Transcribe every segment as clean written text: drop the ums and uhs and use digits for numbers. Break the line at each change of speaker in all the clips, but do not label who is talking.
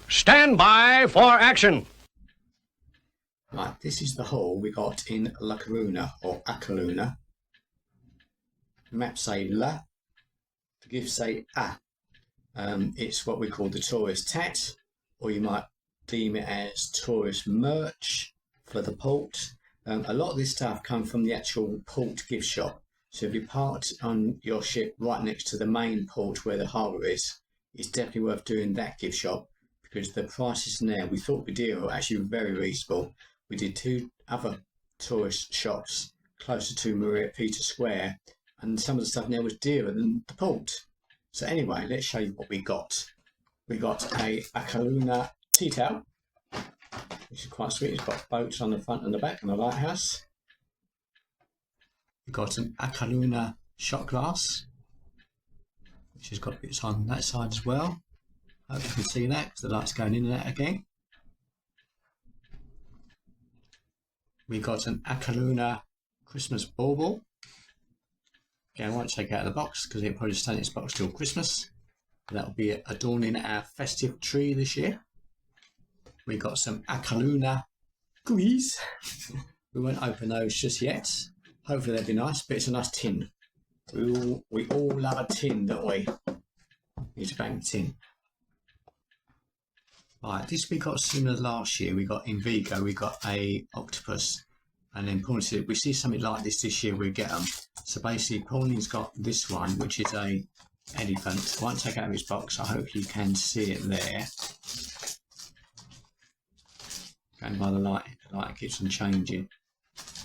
Stand by for action.
Right, this is the hole we got in La Coruna or A Coruna. Maps say La, the gifts say A. It's what we call the tourist tat, or you might deem it as tourist merch for the port. A lot of this stuff comes from the actual port gift shop. So if you parked on your ship right next to the main port where the harbour is, it's definitely worth doing that gift shop because the prices in there we thought were dear were actually very reasonable. We did 2 other tourist shops closer to Maria Peter Square, and some of the stuff in there was dearer than the port. So anyway, let's show you what we got. We got a Coruna tea towel, which is quite sweet. It's got boats on the front and the back and a lighthouse. We got an A Coruna shot glass, which has got bits on that side as well. Hope you can see that because the light's going in and out again. We got an A Coruna Christmas bauble. Again, I won't take it out of the box because it'll probably stay in its box till Christmas. That'll be adorning our festive tree this year. We got some A Coruna goodies. We won't open those just yet. Hopefully they'll be nice, but it's a nice tin. We all love a tin, don't we? Need to bang the tin. Right, this we got similar last year. We got in Vigo, we got a octopus, and then Pauline said we see something like this year, we get them. So basically, Pauline's got this one, which is a elephant. I won't take it out of its box. I hope you can see it there. Going by the light keeps on changing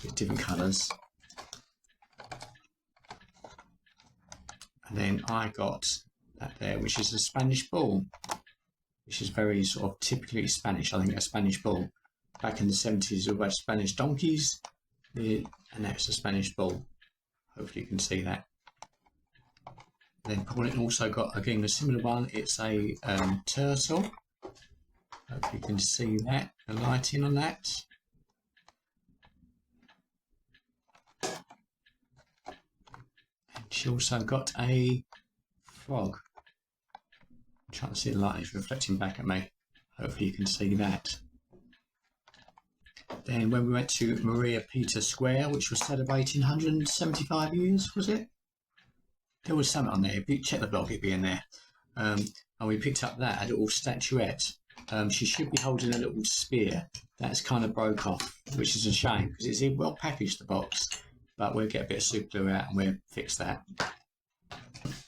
with different colours. And then I got that there, which is a Spanish bull, which is very sort of typically Spanish. I think a Spanish bull. Back in the 70s, we had Spanish donkeys, and that's a Spanish bull. Hopefully you can see that. Then Pauline also got, again, a similar one. It's a turtle. Hope you can see that, the lighting on that. And she also got a frog. I'm trying to see the light is reflecting back at me. Hopefully you can see that. Then when we went to Maria Peter Square, which was celebrating 175 years, was it? There was something on there. If you check the blog, it'd be in there. And we picked up that, a little statuette. She should be holding a little spear. That's kind of broke off, which is a shame because it's in well packaged, the box. But we'll get a bit of super glue out and we'll fix that.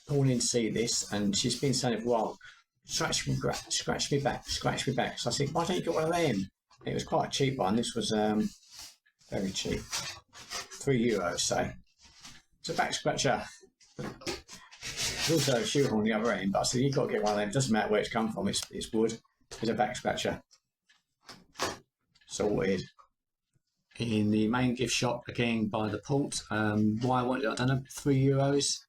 Pauline see this and she's been saying for a while, scratch me back. So I said, why don't you get one of them? It was quite a cheap one. This was very cheap. €3, say. It's a back scratcher. There's also a shoe on the other end, but I said, you've got to get one of them. It doesn't matter where it's come from, it's wood. It's a back scratcher. Sorted. In the main gift shop, again by the port. Why I wanted it, I don't know, €3.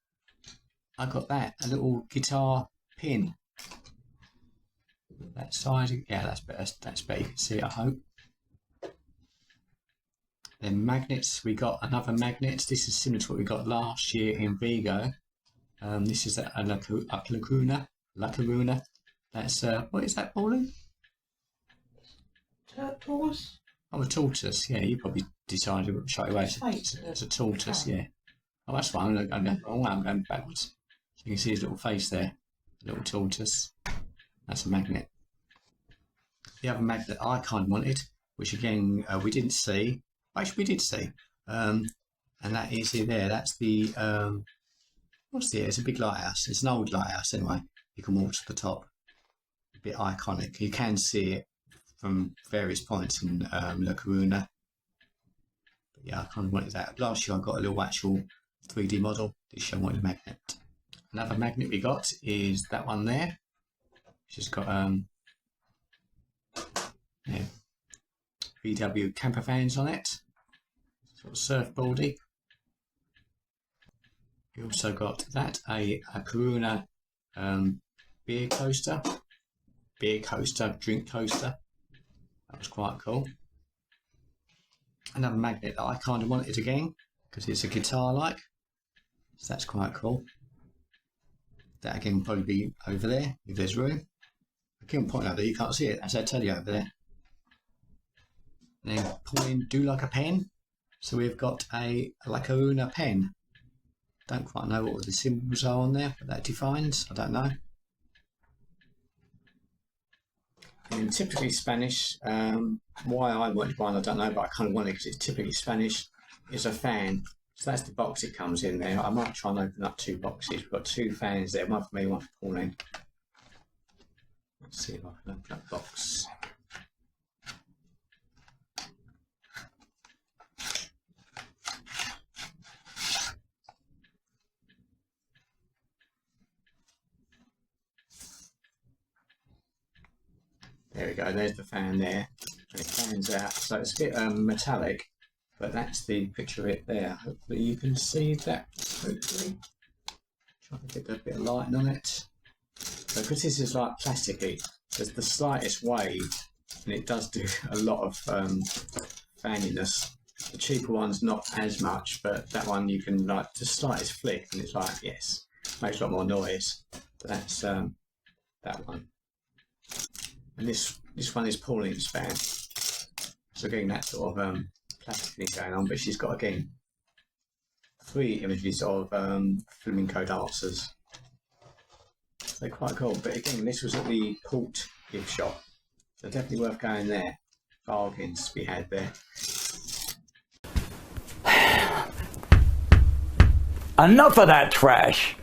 I got that, a little guitar pin. That side, yeah, that's better. That's better. You can see it, I hope. Then magnets, we got another magnet. This is similar to what we got last year in Vigo. This is a La Coruna. That's what is that, Pauline?
Tortoise.
Oh, a tortoise. Yeah, you probably decided straight away. It's a tortoise. Yeah. Oh, that's fine. I'm going wrong way. I'm going backwards. So you can see his little face there. A little tortoise. That's a magnet. The other magnet I kind of wanted, which again we didn't see. Actually, we did see. And that is in there. That's the what's there? It's a big lighthouse. It's an old lighthouse anyway. You can walk to the top. A bit iconic. You can see it from various points in La Coruna. But yeah, I kind of wanted that. Last year I got a little actual 3D model. This year I wanted a magnet. Another magnet we got is that one there. Which has got yeah, VW camper vans on it. Sort of surfboardy. We also got that, a Coruna beer coaster, drink coaster. That was quite cool. Another magnet that I kind of wanted again because it's a guitar-like, so that's quite cool. That again will probably be over there if there's room. keep on pointing over there, you can't see it. That's that telly over there. And then Pauline, do like a pen. So we've got a Lacuna pen. Don't quite know what the symbols are on there, but that defines, I don't know. And typically Spanish, why I wanted one, I don't know, but I kind of wanted it because it's typically Spanish, is a fan. So that's the box it comes in there. I might try and open up 2 boxes. We've got 2 fans there, one for me, one for Pauline. Let's see if I can open up the box. There we go, there's the fan there, and it fans out, so it's a bit metallic, but that's the picture of it there. Hopefully you can see that, hopefully. Try to get a bit of lighting on it. So because this is like plasticky, there's the slightest wave, and it does do a lot of fanniness. The cheaper one's not as much, but that one you can like the slightest flick, and it's like, yes, makes a lot more noise. But that's that one. And this one is Pauline's fan. So again, that sort of plastic thing going on, but she's got again 3 images of flamenco dancers. They're quite cool. But again, this was at the Port gift shop, so definitely worth going there. Bargains to be had there.
Enough of that trash.